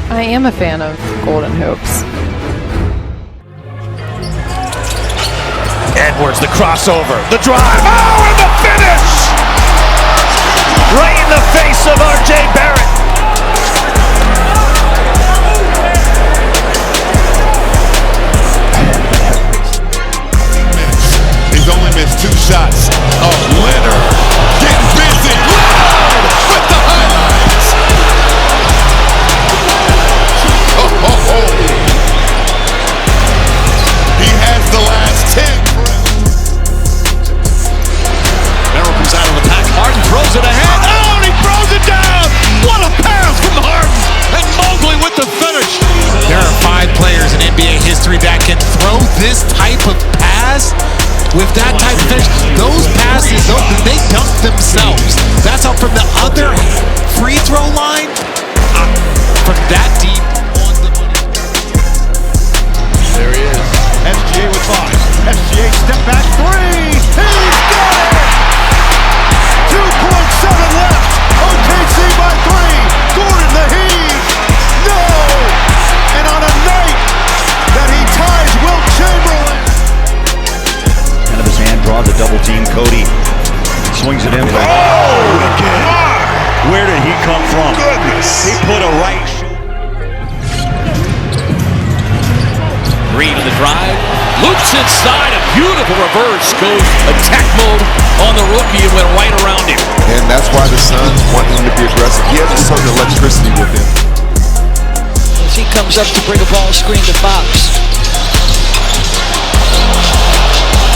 I am a fan of Golden Hoops. Edwards, the crossover, the drive, oh, and the finish! Right in the face of R.J. Barrett. He's only missed 2 shots. Oh, Leonard getting busy. Leonard with the highlights. Oh, oh, oh. He has the last 10. Merrill comes out of the pack. Harden throws it ahead. Oh, and he throws it down. What a pass from Harden. And Mobley with the finish. There are 5 players in NBA history that can throw this type of pass with that type of finish. Those passes, they dunk themselves. That's up from the other free throw line. From that deep on the money. There he is. SGA with 5. SGA step back 3. He's got it! 2.7 left. OKC by 3. Gordon the heave. No! And on a night that he ties Wilt Chamberlain. End of his hand, draws a double team. Cody swings it in. Oh, again. Where did he come from? Goodness. He put a right. Green on the drive. Loops inside. A beautiful reverse. Goes attack mode on the rookie and went right around him. And that's why the Suns want him to be aggressive. He has a certain electricity with him. As he comes up to bring a ball screen to Fox.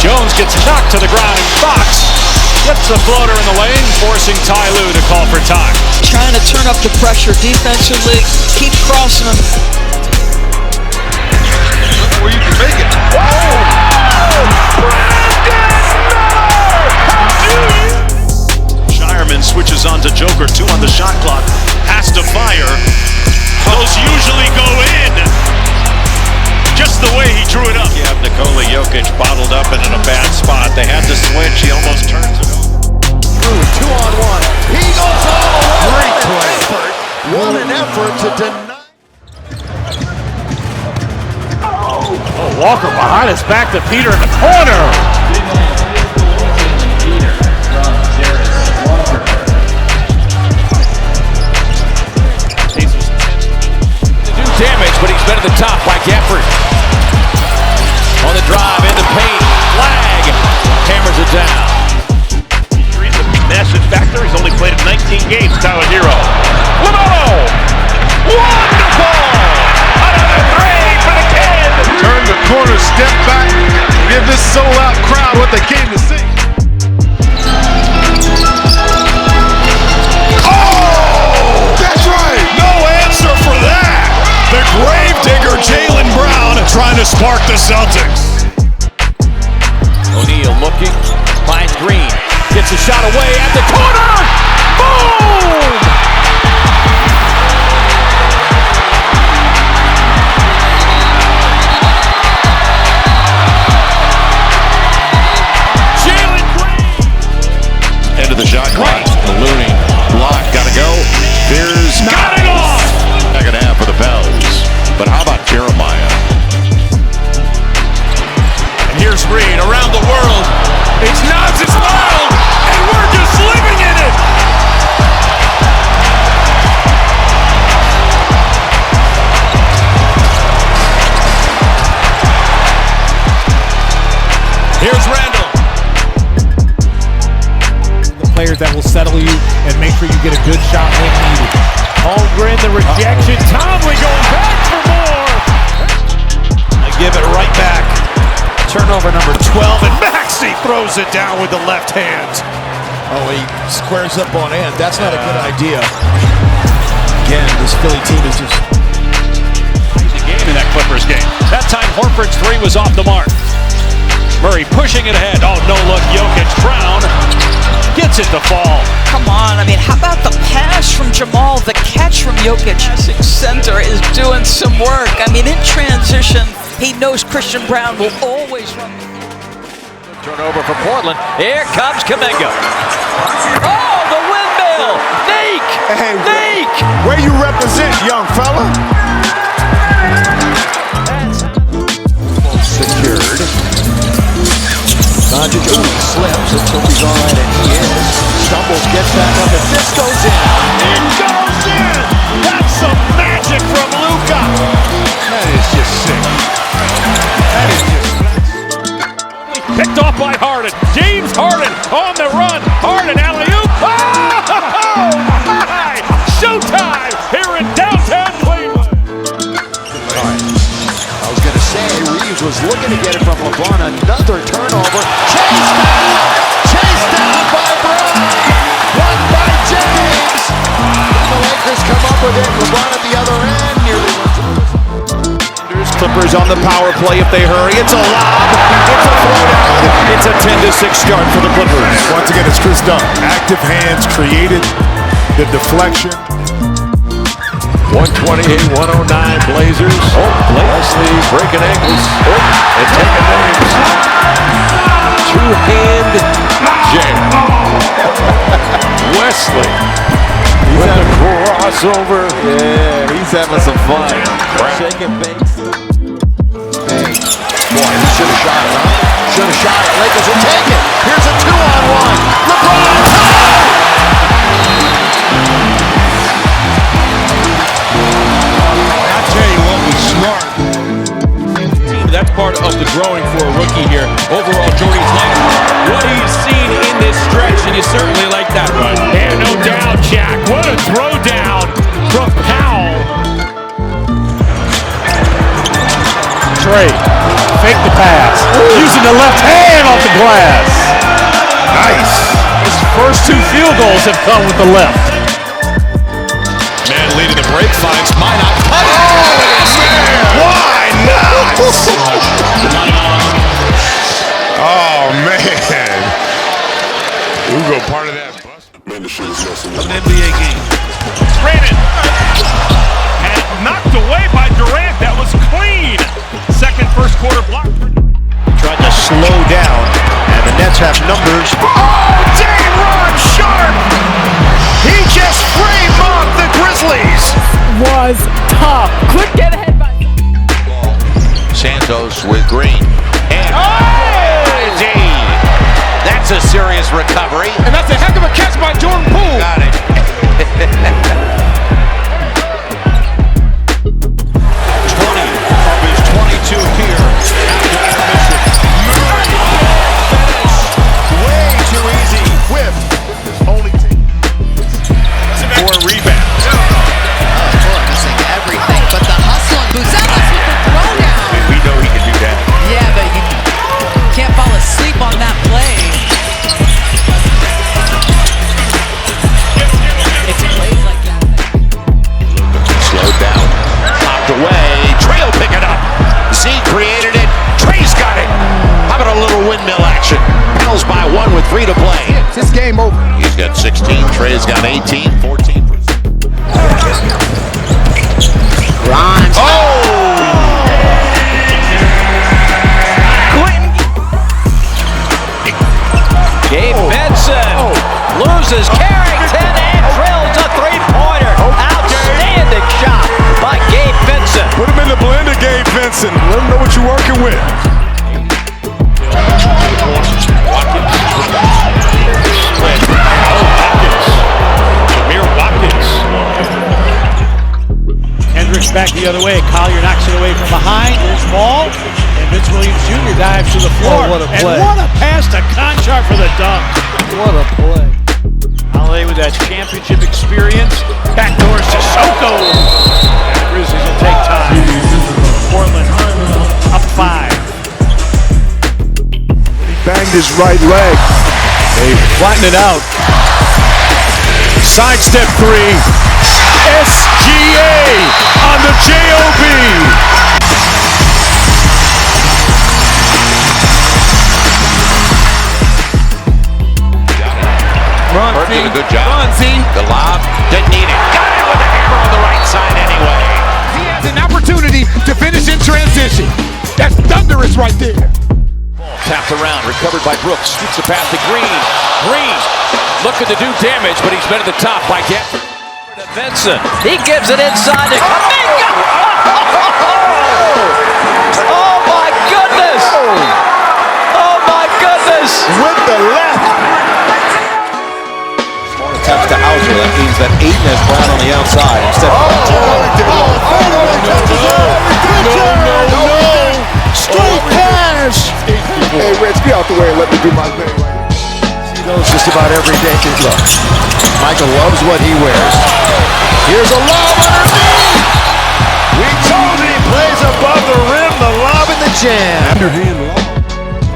Jones gets knocked to the ground. Fox gets the floater in the lane, forcing Ty Lue to call for time. Trying to turn up the pressure defensively. Keep crossing him. Where you can make it. Shireman switches on to Joker, 2 on the shot clock. Has to fire. Those usually go in. Just the way he drew it up. You have Nikola, Jokic bottled up and in a bad spot. They had to switch. He almost turns it over. Through 2-on-1. He goes all the way. Great play. What an effort to deny. Oh, Walker behind his back to Peter in the corner. Do damage, but he's been at the top by Gafford. On the drive, in the paint, flag, hammers it down. He's a massive factor. He's only played in 19 games. Tyler Hero. LaMelo! Wonderful! Another 3 for the kid! Turn the corner, step back, give this sold-out crowd what they came to see. Oh! That's right! No answer for that! The gravedigger Jaylen Brown trying to spark the Celtics. O'Neal looking, finds Green, gets a shot away at the corner! Boom! Jaylen Green! End of the shot clock. Looney, block, gotta go. Fears, Got it off! second half for the Pels. But how about Jeremiah? And here's Reed around the world. It's nuts, it's wild, and we're just living in it. Here's Randall. The players that will settle you and make sure you get a good shot when needed. Holmgren, the rejection. Tomlin going back for more. They give it right back. Turnover number 12, and Maxey throws it down with the left hand. Oh, he squares up on end. That's not a good idea. Again, this Philly team is just... Easy game in that Clippers game. That time Horford's 3 was off the mark. Murray pushing it ahead. Oh, no look. Jokic. Brown gets it to fall. Come on, I mean, how about the pass from Jamal? The catch from Jokic. Center is doing some work. I mean, in transition, he knows Christian Brown will always run. Turnover for Portland. Here comes Kuminga. Oh, the windmill! Nake! Hey, Nake! where you represent, young fella? looking to get it from LeBron. Another turnover. Chased down by Brown. Won by James. The Lakers come up with it. LeBron at the other end. Nearly Clippers on the power play if they hurry. It's a lob. It's a throwdown. It's a 10-6 start for the Clippers. Once again, it's Chris Dunn. Active hands created the deflection. 128-109 Blazers. Leslie breaking ankles and taking names. Two-hand jam. Wesley with a crossover. Yeah, he's having some fun. Shaking bakes. Hey, boy, he should have shot it, huh? Should have shot it. Lakers will take it. Here's a 2-on-1. LeBron! I'll tell you what was smart. That's part of the growing for a rookie here. Overall, Jordy's loved what he's seen in this stretch, and you certainly like that run. Yeah, no doubt, Jack. What a throwdown from Powell. Trey, fake the pass. Using the left hand off the glass. Nice. His first 2 field goals have come with the left. Man leading the break finds Minot. Why not? Oh, man. Ugo, part of that bust. Man, the shit is messing up. An NBA game. Brandon. And knocked away by Durant. That was clean. Second first quarter block. Tried to slow down, and the Nets have numbers. Oh, J-Rod Sharp! He just framed off the Grizzlies! Was tough. Quick get ahead by. Santos with Green. And that's a serious recovery. And that's a heck of a catch by Jordan Poole. Got it. 20 of his 22 here. Way too easy. Whip. Only 4 rebounds. Missing everything, but the hustle and Buzelis with the throwdown. We know he can do that. Yeah, but you can't fall asleep on that play. It's plays like that. Slowed down. Popped away. Trey will pick it up. Z created it. Trey's got it. How about a little windmill action? Penals by 1 with 3 to play. It's his game over. He's got 16. Trey's got 18. 14%. Grimes. Gabe Benson loses Carrington and drills a 3-pointer. Outstanding shot by Gabe Benson. Put him in the blender, Gabe Vincent. Let him know what you're working with. Hendricks back the other way. Collier knocks it away from behind. There's ball. And Vince Williams Jr. dives to the floor. what a play. And what a pass to Conchar for the dunk. What a play. Holiday with that championship experience. Backdoor Sissoko. And the Grizzlies will take time. Portland up 5. He banged his right leg. They flatten it out. Sidestep 3. SGA on the JOB. Burke did a good job. The lob, didn't need it. Got it with a hammer on the right side anyway. He has an opportunity to finish in transition. That's thunderous right there. Ball tapped around, recovered by Brooks. Shoots the pass to Green. Green looking to do damage, but he's been at the top by Gafford. Benson. He gives it inside to Kuminga. Oh my goodness! Oh my goodness! With the left. Attempts to Hauser. That means that Aiden has Brown on the outside instead of Straight pass. Hey, Rich, get out the way and let me do my thing. He knows just about every day. Look, Michael loves what he wears. Here's a lob underneath. We told you he plays above the rim. The lob in the jam. underhand lob.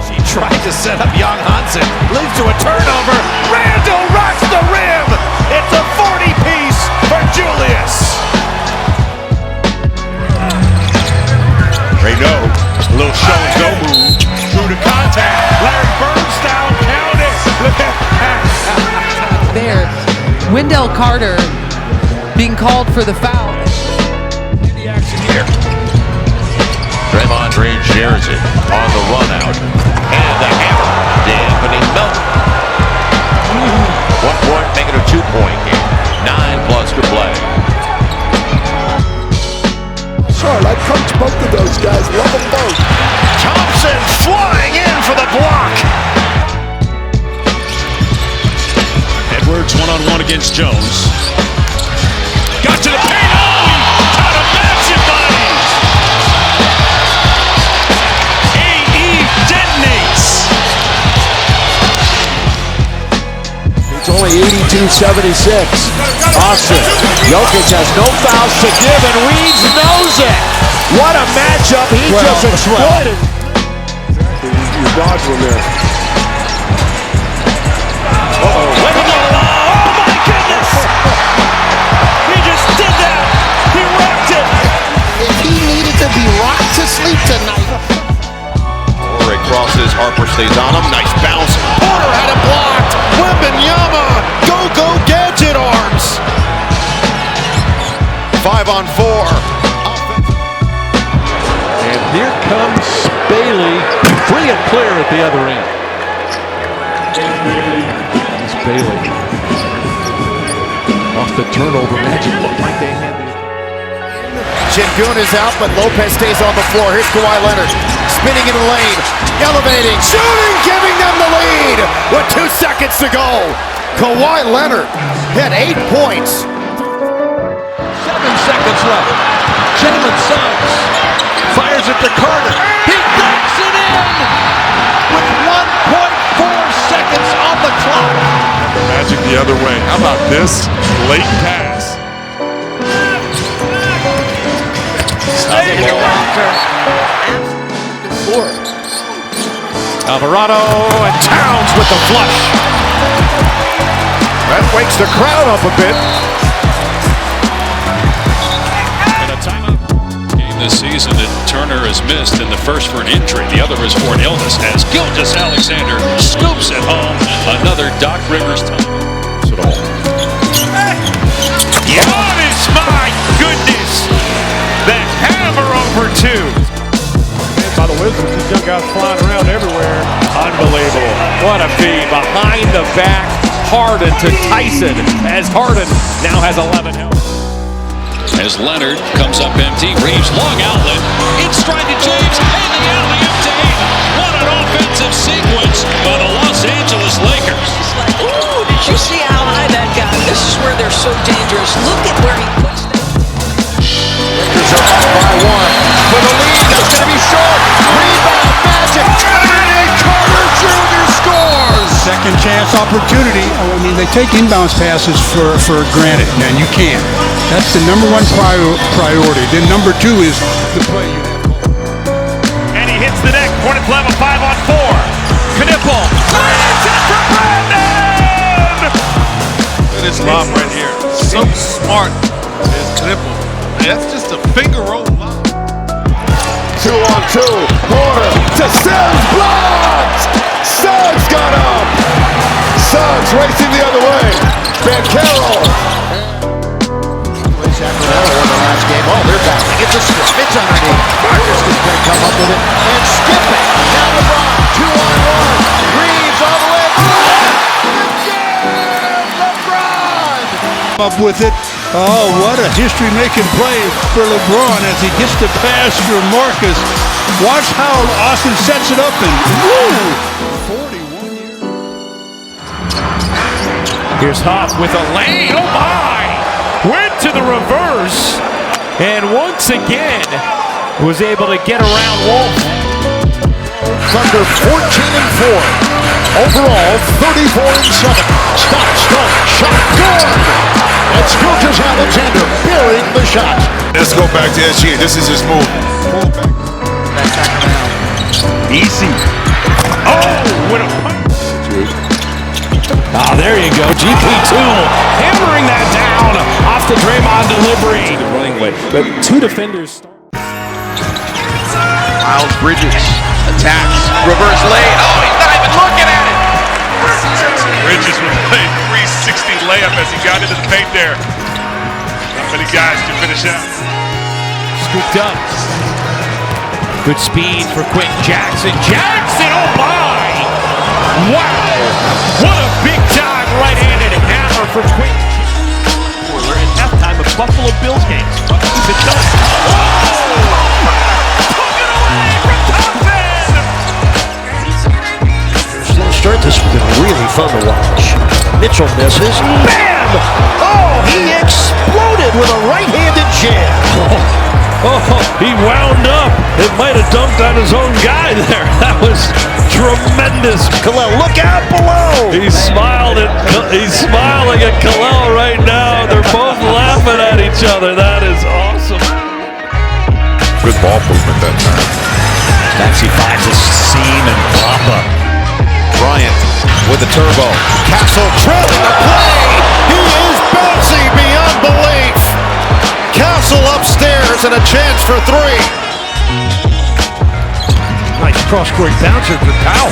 She tried to set up young Hansen. Leads to a turnover. Randall rocks the rim. It's a 40-piece for Julius. Reno, little show and go move. Through the contact. Larry Birds down. Count it. Look at that. There. Wendell Carter being called for the foul. In the action here. Draymond Green shares it on the run out. And the hammer. D'Anthony Melton. 1 point, make it a 2-point game. 9+ to play. Sure, I coach both of those guys. Love them both. Thompson flying in for the block. Edwards one-on-one against Jones. Got to the paint. Oh, he caught a massive body. AE detonates. It's only 82-76. Austin. Jokic has no fouls to give, and Weeds knows it. What a matchup. He just exploited. You dodged one there. Wembanyama. Oh my goodness! He just did that. He rocked it. If he needed to be rocked to sleep tonight. Ray crosses, Harper stays on him. Nice bounce. Porter had it blocked. Wembanyama. Go gadget arms. 5-on-4. And here comes Bailey, free and clear at the other end. It's Bailey. Off the turnover, Magic looked like they had the... Şengün is out, but Lopez stays on the floor. Here's Kawhi Leonard, spinning in the lane, elevating, shooting, giving them the lead with 2 seconds to go. Kawhi Leonard hit 8 points. 7 seconds left. Jalen Suggs fires it to Carter. He knocks it in with 1.4 seconds on the clock. Magic the other way. How about this? Late pass. Alvarado and Towns with the flush. That wakes the crowd up a bit. And a timeout. Game this season that Turner has missed, in the first for an injury, the other is for an illness, as Gilgeous-Alexander scoops it home. Another Doc Rivers time. Giannis, my goodness! The hammer over 2. By the Wizards, these young guys flying around everywhere. Unbelievable. What a feed. Behind the back, Harden to Tyson, as Harden now has 11 help. As Leonard comes up empty, Reeves long outlet, in stride to James, and the alley-oop to Ayton. What an offensive sequence by the Los Angeles Lakers. Ooh, did you see how high that got? This is where they're so dangerous. Look at where he puts them. Lakers are up by 1 for the lead. That's going to be short. Rebound, Magic. Carter Jr. scores. Second chance opportunity. I mean, they take inbounds passes for granted, and you can't. That's the number 1 priority. Then number 2 is the play you have. And he hits the deck. Hornets level 5-on-4. Knipple. It's in for Brandon! Look at this lob right here. So smart. His Knipple. That's just a finger roll lob. 2-on-2. Porter to Suggs. Blocked. Suggs got up. Suggs racing the other way. Banchero. Sacramento won the last game. Oh, they're back. It's a scrum. It's underneath. Marcus is going to come up with it and skip it. Now LeBron. 2-on-1. Reeves all the way. LeBron. Up with it. Oh, what a history-making play for LeBron as he gets the pass for Marcus. Watch how Austin sets it up and woo! 41 years. Here's Huff with a lane. Oh my! Went to the reverse, and once again was able to get around Wolf. Thunder 14-4. Overall, 34-7. Stop, stroke, shot, good! It's Gilgeous-Alexander burying the shot. Let's go back to SGA. This is his move. Pull back. That's now. Easy. Oh, what a punch. Ah, there you go. GP2 hammering that down off the Draymond delivery. The running way, but two defenders. Miles Bridges attacks. Reverse lay. Oh, he's not even looking at it. Bridges with a 360 layup as he got into the paint there. Not many guys can finish out. Scooped up. Good speed for Quentin Jackson. Jackson, oh my! Wow! What a big time right-handed hammer from Quentin. We're at halftime of Buffalo Bills games. Keep it done. Start this has been really fun to watch. Mitchell misses. Bam! Oh, he exploded with a right-handed jab. Oh, he wound up. It might have dunked on his own guy there. That was tremendous. Khalil, look out below. He's smiling at Khalil right now. They're both laughing at each other. That is awesome. Good ball movement that time. Maxey finds a seam and Bamba. Bryant with the turbo. Castle trailing the play. He is bouncy beyond belief. Castle upstairs and a chance for three. Nice cross-court bouncer for Powell.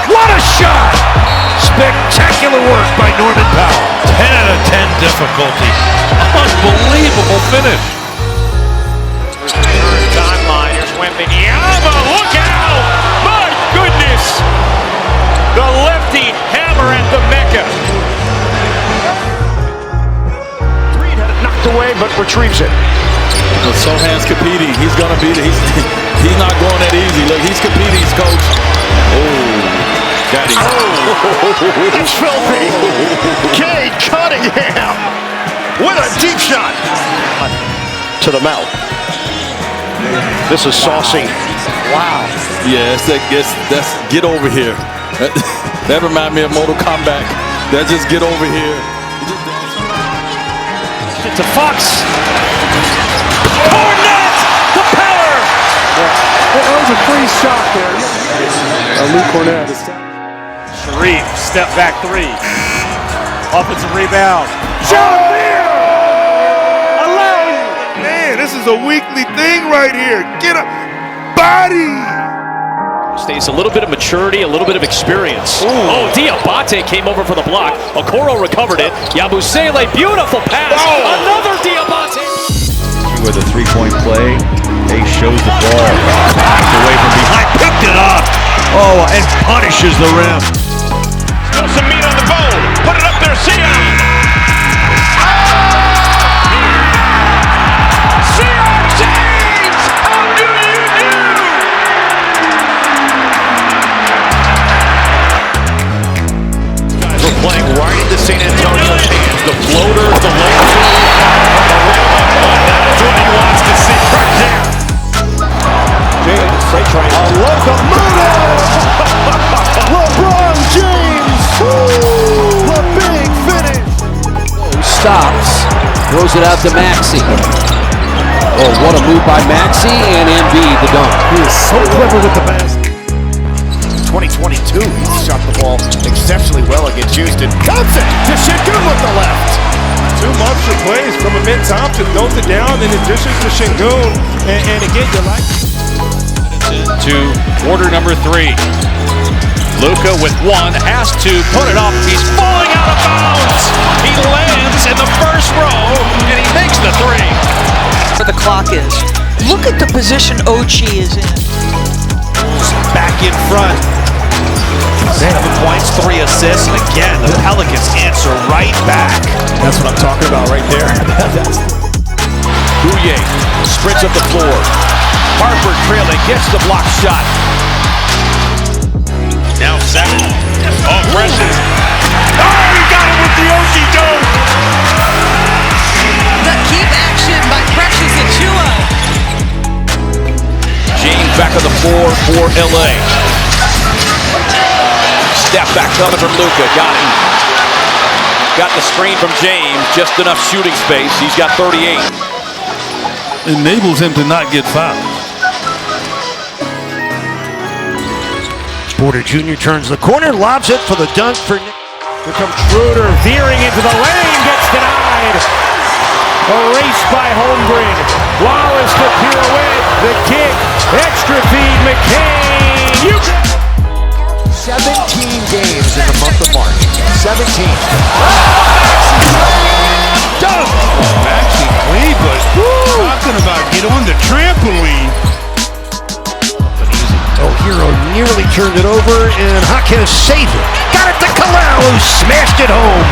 What a shot! Spectacular work by Norman Powell. 10 out of 10 difficulty. Unbelievable finish. Timeline, here's Wembanyama, look out! My goodness! The lefty hammer at the Mecca. Reed had it knocked away, but retrieves it. But Sohan's competing. He's gonna be there. He's not going that easy. Look, he's competing, coach. Oh, got him. Oh, that's filthy. Cade Cunningham with a deep shot to the mouth. This is saucy. Wow. Yeah, that's get over here. That reminds me of Mortal Kombat. That's just get over here. To Fox. Cornet! The power! That was a free shot there. Luke Cornet. Sharif, step back three. Offensive rebound. Man, this is a weekly thing right here. Get up. Body. Stays a little bit of maturity, a little bit of experience. Ooh. Oh, Diabate came over for the block. Okoro recovered it. Yabusele, beautiful pass. Oh. Another Diabate. With a three-point play, Ace shows the ball. Backed away from behind, picked it up. Oh, and punishes the rim. Still some meat on the bone. Put it up there, Sion. Sion James! How do you do? Guys are playing right into San Antonio's hands. The floater, the layup. That's what he wants to see right there. James, they try a locomotive. LeBron James. The big finish. Stops. Throws it out to Maxey. Oh, what a move by Maxey and Embiid, the dunk. He is so clever with the basket. 2022, he shot the ball exceptionally well against Houston. Thompson to Şengün with the left. 2 monster plays from Amin Thompson. Goes it down in addition to Şengün. And again, you like to quarter number 3. Luka with one, has to put it up. He's falling out of bounds. He lands in the first row, and he makes the 3. Where the clock is. Look at the position OG is in. Back in front. 7 points, 3 assists, and again, the Pelicans answer right back. That's what I'm talking about right there. Bouye sprints up the floor. Harper trailing, gets the block shot. Now 7. Oh, Precious. Oh, he got it with the OG dome. The keep action by Precious Achiuwa. James back on the floor for LA. Step back coming from Luka. Got him. Got the screen from James. Just enough shooting space. He's got 38. Enables him to not get fouled. Porter Jr. turns the corner, lobs it for the dunk for Nick. Here comes Schroeder veering into the lane, gets denied. Erased by Holmgren. Wallace to pirouette, the kick, extra feed, McCain. 17 games in the month of March. 17. Dunk! Maxi clean, but talking about get on the trampoline. Oh, Hero nearly turned it over, and Jaquez saved it. Got it to Kalau, who smashed it home.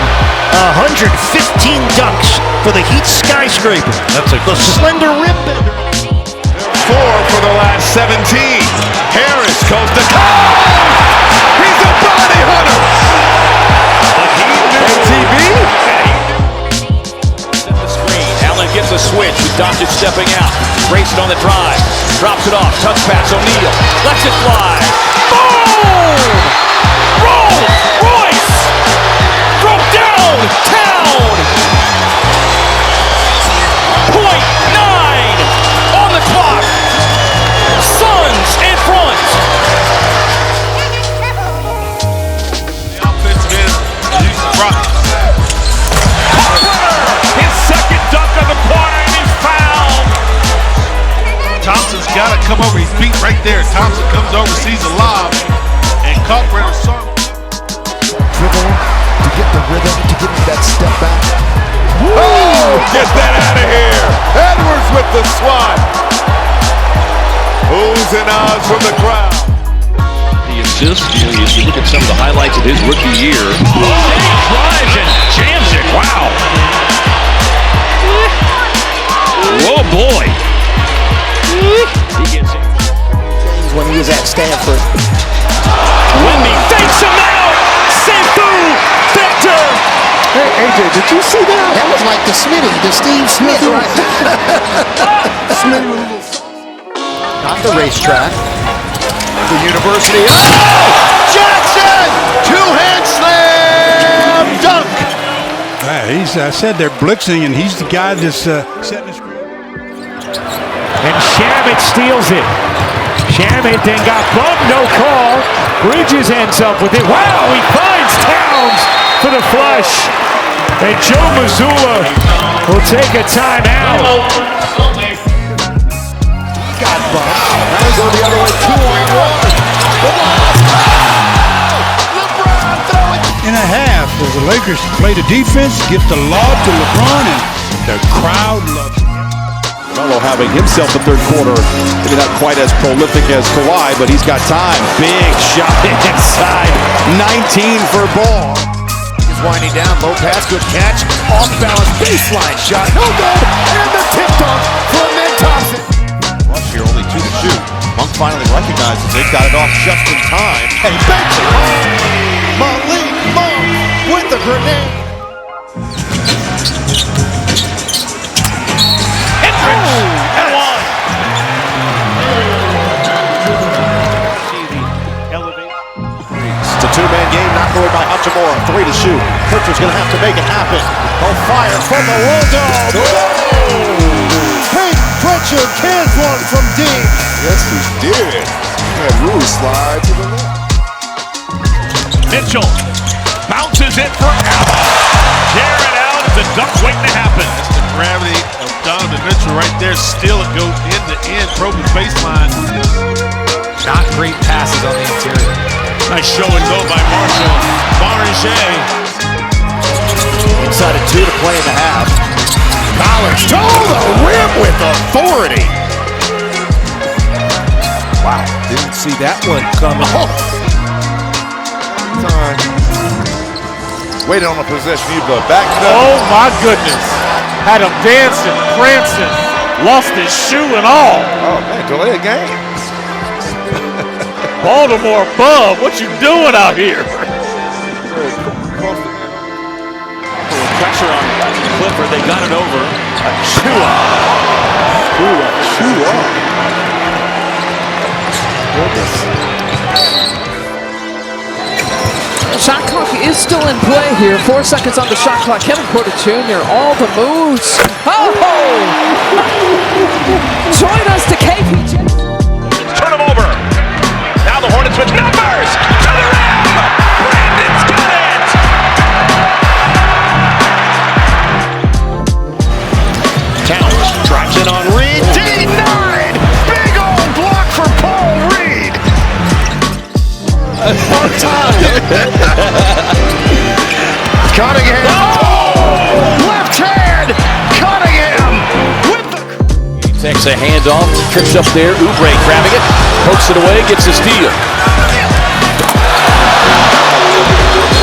115 dunks for the Heat skyscraper. That's the slender rim bender. 4 for the last 17. Harris goes to Kyle. He's a bounty hunter. The Heat MTV. Set the screen. Allen gets a switch with Doncic stepping out. Grayson on the drive. Drops it off. Touch pass. O'Neal lets it fly. Boom! Rolls Royce from downtown. .9 on the clock. Suns in front. The offensive end is Houston Rockets. His second dunk of the quarter, and he's fouled. Thompson's got to come over. He's beat right there. Thompson comes over, sees a lob, and Kalkbrenner's son. Dribble to get the rhythm, to get that step back. Oh, get that out of here. Edwards with the swat. Oohs and ahs from the crowd. The assist, you look at some of the highlights of his rookie year. Drives and jams it. Wow. Oh boy. He gets it. When he was at Stanford. Wemby fakes him out. Sekou Victor. Hey, AJ, did you see that? That was like the Smitty, the Steve Smith right there. Smitty with a little... Not the racetrack. The university. Oh! Jackson! Two-hand slam dunk! I said they're blitzing, and he's the guy that's setting the screen. And Shamit steals it. Shamit then got bumped, no call. Bridges ends up with it. Wow, he finds Towns for the flush. And Joe Mazzulla will take a timeout. Got bumped. Now he's going the other way. 2-on-1. LeBron throw it. In a half, as the Lakers play the defense, get the lob to LeBron, and the crowd loves it. LaMelo having himself a third quarter, maybe not quite as prolific as Kawhi, but he's got time. Big shot inside, 19 for ball. He's winding down, low pass, good catch, off balance, baseline shot, no good, and the tip dunk from Ned Thompson. Rush here, only 2 to shoot. Monk finally recognizes it, got it off just in time, and he banks it home. Malik Monk with the grenade. And one. It's a two-man game, knocked away by Hachimura. 3 to shoot. Pritchard's going to have to make it happen. On fire from the road dog. Pete Pritchard can't one from deep. Yes, he did. He had Rui slide to the left. Mitchell bounces it for Allen. Tear it out as the dunk waiting to happen. That's the gravity of Donovan Mitchell right there. Still it goes end to end, probing baseline. Not great passes on the interior. Nice show and go by Marshall. Barringer. Inside of 2 to play in the half. Collins to the rim with authority. Wow, didn't see that one coming. Time. Waited on a possession, you go back it up. Oh my goodness. Had him dancing, prancing, lost his shoe and all. Oh man, delay a game. Baltimore Bub, what you doing out here? Pressure on Clifford. They got it over. Chua. Shot clock is still in play here. 4 seconds on the shot clock. Kevin Porter Jr. All the moves. Oh! Join us to KPJ. Turn him over. Now the Hornets with numbers. Drives in on Reed. Denied! Big old block for Paul Reed. On time. Cunningham. Oh! Left hand. Cunningham with the. He takes a handoff, trips up there. Oubre grabbing it, pokes it away, gets a steal.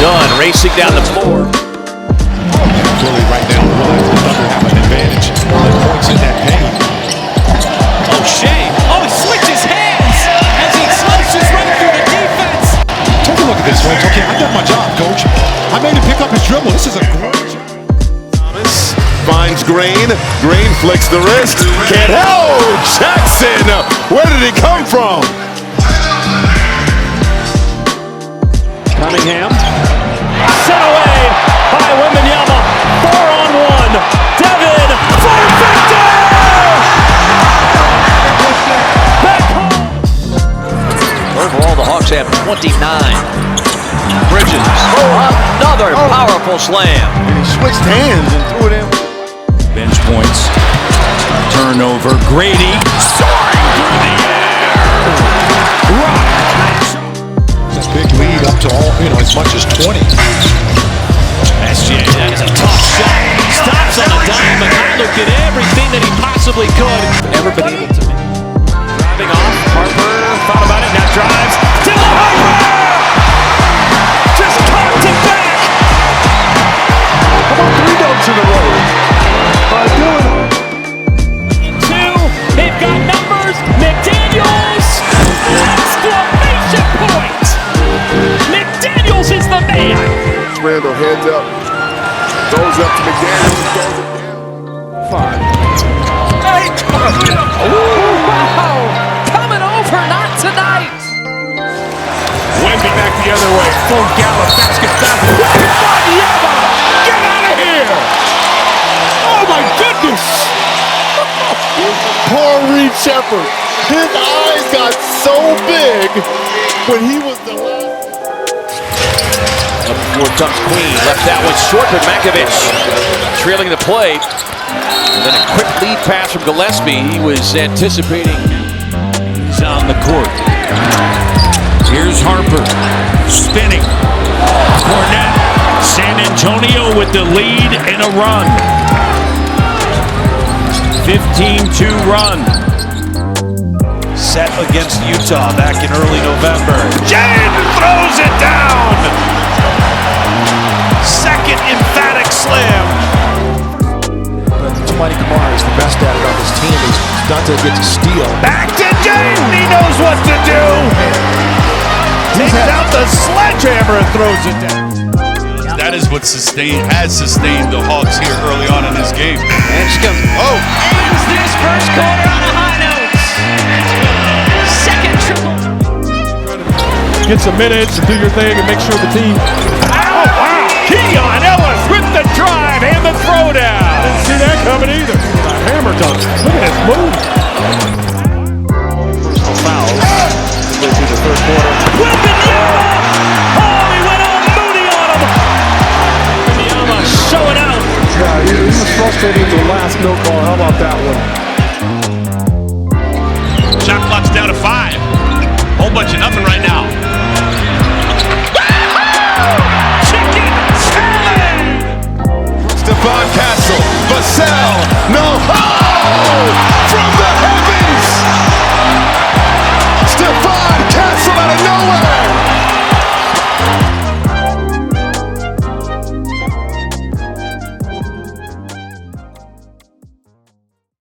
Dunn racing down the floor. Clearly right now, realize the Thunder have an advantage. The points in that paint. Oh, Shea. Oh, he switches hands as he slices right through the defense. Take a look at this, Wentz. Okay, I did my job, coach. I made him pick up his dribble. This is a great job. Thomas finds Green. Green flicks the wrist. Can't help. Jackson. Where did he come from? Cunningham. Set away by Wembanyama. 4-on-1. Devin for Victor! Back home. Overall, the Hawks have 29. Bridges. Another powerful slam. And he switched hands and threw it in. Bench points. Turnover. Grady soaring through the air. Rock. Big lead up to all, as much as 20. SGA, that is a tough shot. Stops on a dime, and I looked at everything that he possibly could. Ever been able to make. Driving off, Harper thought about it, now drives. Dylan Harper! Just cocked it back! How about 3 dunks in a row? By Dylan. Two, they've got numbers. McDaniels! Exclamation point! McDaniels is the man! Randall heads up. Goes up to McDaniels. 5. Wow! Coming over, not tonight! Wemby back the other way. Full gallop, basket back. Wembanyama! Get out of here! Oh my goodness! Poor Reed Shepherd. His eyes got so big when he was the last. Up before comes Queen. Left that one short, but Makovich trailing the play. And then a quick lead pass from Gillespie. He was anticipating. He's on the court. Here's Harper. Spinning. Cornette. San Antonio with the lead and a run. 15-2 run. Set against Utah back in early November. Jaden throws it down! Second emphatic slam. But Tomani Kamara is the best at it on this team. Dante gets a steal. Back to Jaden! He knows what to do! Takes out the sledgehammer and throws it down. That is what has sustained the Hawks here early on in this game. Anscombe ends this first quarter on a high note. Second triple. Get some minutes and do your thing and make sure the team. Oh, wow! Keon Ellis with the drive and the throwdown. Didn't see that coming either. A hammer dunk. Look at this move. Personal fouls. Midway through the third quarter. Wembanyama! Oh, he went all Moody on him. Wembanyama showing out. Yeah, he was frustrated with the last no call. How about that one? Shot clock's down to 5. Whole bunch of nothing right now. Chicken salad! Stephon Castle. Vassell. No.